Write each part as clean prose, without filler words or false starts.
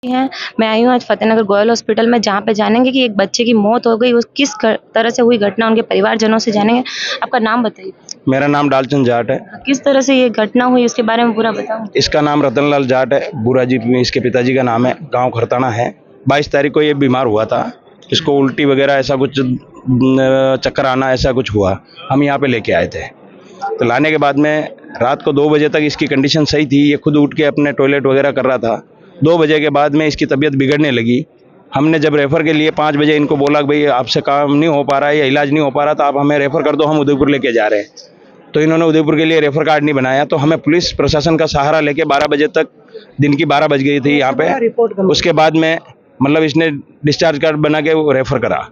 हैं। मैं आई हूँ आज फतेहनगर गोयल हॉस्पिटल में, जहाँ पे जानेंगे कि एक बच्चे की मौत हो गई, उस किस तरह से हुई घटना, उनके परिवारजनों से जानेंगे। आपका नाम बताइए। मेरा नाम डालचंद जाट है। किस तरह से ये घटना हुई उसके बारे में पूरा बताओ। इसका नाम रतनलाल जाट है। बुरा जी इसके पिताजी का नाम है। गांव खरताना है। 22 तारीख को ये बीमार हुआ था। इसको उल्टी वगैरह ऐसा कुछ चक्कर आना ऐसा कुछ हुआ। हम यहाँ पे लेके आए थे, तो लाने के बाद में रात को 2 बजे तक इसकी कंडीशन सही थी। ये खुद उठ के अपने टॉयलेट वगैरह कर रहा था। 2 बजे के बाद में इसकी तबीयत बिगड़ने लगी। हमने जब रेफ़र के लिए 5 बजे इनको बोला कि भाई आपसे काम नहीं हो पा रहा है या इलाज नहीं हो पा रहा, तो आप हमें रेफ़र कर दो, हम उदयपुर लेके जा रहे हैं। तो इन्होंने उदयपुर के लिए रेफ़र कार्ड नहीं बनाया, तो हमें पुलिस प्रशासन का सहारा लेके 12 बजे तक, दिन की 12 बज गई थी यहाँ पे। उसके बाद में मतलब इसने डिस्चार्ज कार्ड बना के वो रेफ़र करा।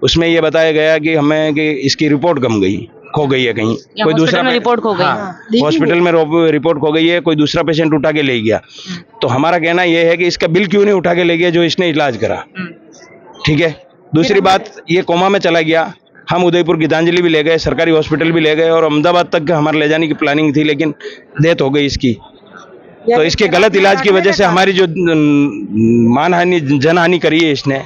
उसमें ये बताया गया कि हमें कि इसकी रिपोर्ट गम गई, खो गई है कहीं, कोई दूसरा रिपोर्ट खो गई। हाँ, हॉस्पिटल में रिपोर्ट खो गई है, कोई दूसरा पेशेंट उठा के ले गया। तो हमारा कहना यह है कि इसका बिल क्यों नहीं उठा के ले गया जो इसने इलाज करा। ठीक है। दूसरी बात, ये कोमा में चला गया। हम उदयपुर गीतांजलि भी ले गए, सरकारी हॉस्पिटल भी ले गए और अहमदाबाद तक हमारे ले जाने की प्लानिंग थी, लेकिन डेथ हो गई इसकी। तो इसके गलत इलाज की वजह से हमारी जो मानहानि, जनहानि करी है इसने,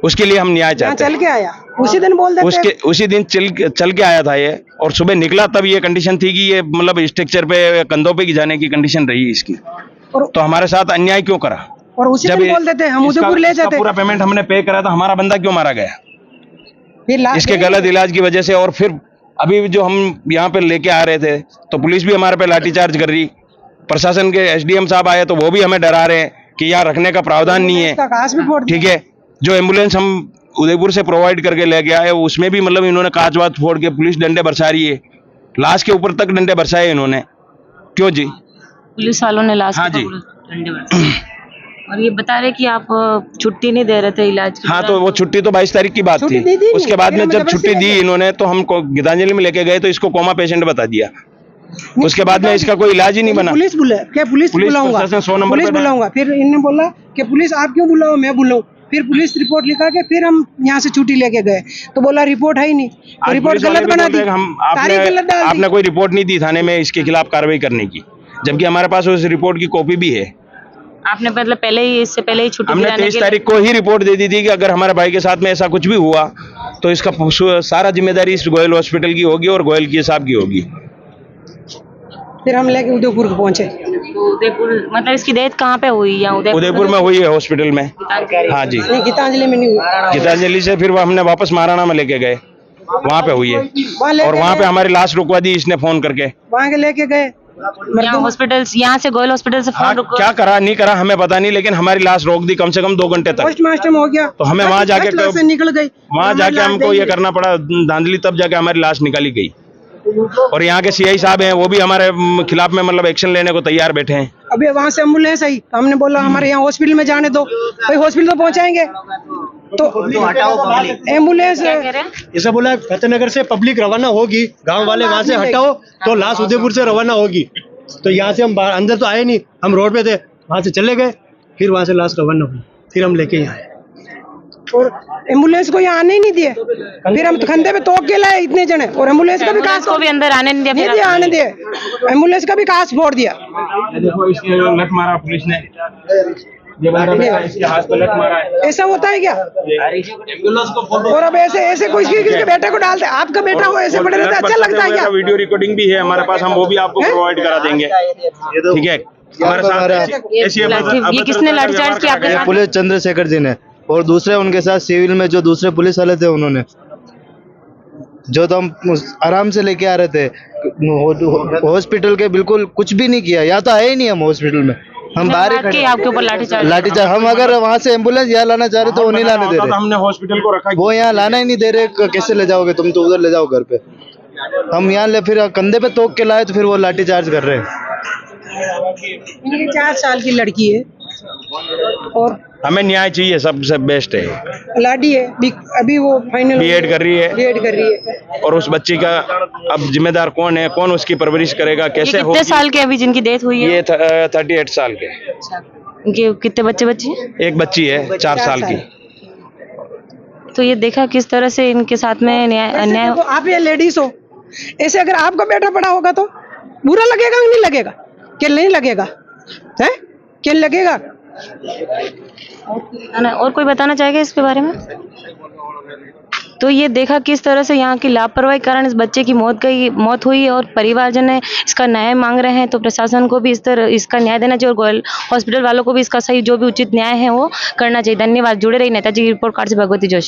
उसके लिए हम न्याय चाहते हैं। चल के आया उसी दिन बोल देते उसी दिन चल के आया था ये, और सुबह निकला तब ये कंडीशन थी कि ये मतलब स्ट्रक्चर पे, कंधों पे की जाने की कंडीशन रही इसकी। तो हमारे साथ अन्याय क्यों करा? और उसी दिन बोल देते हम उदयपुर ले जाते। पूरा पेमेंट हमने पे करा था, हमारा बंदा क्यों मारा गया? इसके गलत इलाज की वजह से। और फिर अभी जो हम यहाँ पे लेके आ रहे थे, तो पुलिस भी हमारे पे लाठीचार्ज कर रही। प्रशासन के SDM साहब आए तो वो भी हमें डरा रहे हैं कि यहाँ रखने का प्रावधान नहीं है। ठीक है। जो एम्बुलेंस हम उदयपुर से प्रोवाइड करके ले गया है, उसमें भी मतलब इन्होंने कांच वाच फोड़ के पुलिस डंडे बरसा रही है। लाश के ऊपर तक डंडे बरसाए इन्होंने। क्यों जी? पुलिस वालों ने लाश हाँ जी। डंडे बरसाए। और ये बता रहे कि आप छुट्टी नहीं दे रहे थे इलाज की। हाँ, तो वो छुट्टी तो 22 तारीख की बात थी। उसके बाद में जब छुट्टी दी इन्होंने, तो हमको गीतांजलि में लेके गए तो इसको कोमा पेशेंट बता दिया। उसके बाद में इसका कोई इलाज ही नहीं बना। पुलिस बुलाऊंगा, 100 नंबर पुलिस बुलाऊंगा। फिर इन्होंने बोला कि पुलिस आप क्यों बुलाओ, मैं बुलाऊं। फिर पुलिस रिपोर्ट लिखा के फिर हम यहाँ से छुट्टी लेके गए, तो बोला रिपोर्ट है ही नहीं, तो रिपोर्ट गलत बना दी। आपने कोई रिपोर्ट नहीं दी थाने में इसके खिलाफ कार्रवाई करने की, जबकि हमारे पास उस रिपोर्ट की कॉपी भी है। आपने मतलब पहले ही, इससे पहले ही छुट्टी, हमने 23 तारीख को ही रिपोर्ट दे दी थी कि अगर हमारे भाई के साथ में ऐसा कुछ भी हुआ तो इसका सारा जिम्मेदारी इस गोयल हॉस्पिटल की होगी और गोयल की साहब की होगी। फिर हम लेके उदयपुर पहुंचे। उदयपुर मतलब इसकी डेथ कहाँ पे हुई? या उदयपुर में हुई है, हॉस्पिटल में। हाँ जी। नहीं, गीतांजलि में नहीं हुई। गीतांजलि से फिर हमने वापस महाराणा में लेके गए, वहाँ पे हुई है। और वहाँ पे हमारी लाश रुकवा दी इसने फोन करके। वहाँ के लेके गए हॉस्पिटल, यहाँ से गोयल हॉस्पिटल से फोन रुकवा। क्या करा नहीं करा हमें पता नहीं, लेकिन हमारी लाश रोक दी कम से कम 2 घंटे तक। पोस्टमार्टम हो गया, तो हमें वहाँ जाके निकल गई। वहाँ जाके हमको ये करना पड़ा धांधली, तब जाके हमारी लाश निकाली गई। और यहाँ के CI साहब हैं, वो भी हमारे खिलाफ में मतलब एक्शन लेने को तैयार बैठे हैं। अभी वहाँ से एम्बुलेंस आई, हमने बोला हमारे यहाँ हॉस्पिटल में जाने दो, भाई हॉस्पिटल तो पहुँचाएंगे। तो एम्बुलेंस ऐसा बोला फतेहनगर से पब्लिक रवाना होगी, गांव वाले वहाँ से हटाओ तो लाश उदयपुर से रवाना होगी। तो यहाँ से हम अंदर तो आए नहीं, हम रोड पे थे, वहाँ से चले गए। फिर वहाँ से लाश रवाना हुई, फिर हम लेके यहाँ आए। और एम्बुलेंस को यहाँ आने ही नहीं दिए। फिर हम कंधे पे तोड़ के लाए इतने जने, और एम्बुलेंस का भी कांच को भी अंदर आने नहीं दिया। आने दिए, एम्बुलेंस का भी कांच फोड़ दिया। देखो इसके लट मारा पुलिस ने, इसके हाथ पे लट मारा है। ऐसा होता है क्या? और अब ऐसे कोई किसके बेटे को डालते, आपका बेटा हो ऐसे पड़े रहते, अच्छा लगता है क्या? वीडियो रिकॉर्डिंग भी है हमारे पास, हम वो भी आपको प्रोवाइड करा देंगे। ठीक है। हमारे साथ ये किसने लाठीचार्ज किया आपके साथ? पुलिस चंद्रशेखर जी ने, और दूसरे उनके साथ सिविल में जो दूसरे पुलिस वाले थे उन्होंने, जो तो हम आराम से लेके आ रहे थे हॉस्पिटल के, बिल्कुल कुछ भी नहीं किया। या तो आए ही नहीं हम हॉस्पिटल में, हम बाहर ही खड़े। आपके ऊपर लाठीचार्ज। हम अगर वहाँ से एम्बुलेंस यहाँ लाना चाह रहे तो वो नहीं लाने दे रहे। हमने हॉस्पिटल को रखा, वो यहाँ लाना ही नहीं दे रहे। कैसे ले जाओगे तुम, तो उधर ले जाओ घर पे। हम यहाँ ले, फिर कंधे पे तोड़ के लाए तो फिर वो लाठीचार्ज कर रहे हैं। इनकी 4 साल की लड़की है और हमें न्याय चाहिए, सबसे बेस्ट है। लाडी है, अभी वो फाइनल B.Ed कर रही है। और उस बच्ची का अब जिम्मेदार कौन है, कौन उसकी परवरिश करेगा, कैसे होगी? कितने साल के अभी जिनकी डेथ हुई है? ये 38 साल के। इनके कितने बच्चे? एक बच्ची है 4 साल की। तो ये देखा किस तरह से इनके साथ में अन्याय। आप ये लेडीज हो, ऐसे अगर आपका बेटा बड़ा होगा तो बुरा लगेगा कि नहीं लगेगा? क्या नहीं लगेगा है? क्या लगेगा? और कोई बताना चाहेगा इसके बारे में? तो ये देखा किस तरह से यहाँ की लापरवाही के कारण इस बच्चे की मौत हुई और परिवारजन है इसका न्याय मांग रहे हैं। तो प्रशासन को भी इसका न्याय देना चाहिए और गोयल हॉस्पिटल वालों को भी इसका सही जो भी उचित न्याय है वो करना चाहिए। धन्यवाद। जुड़े रही नेताजी की रिपोर्ट कार्ड से भगवती जोशी।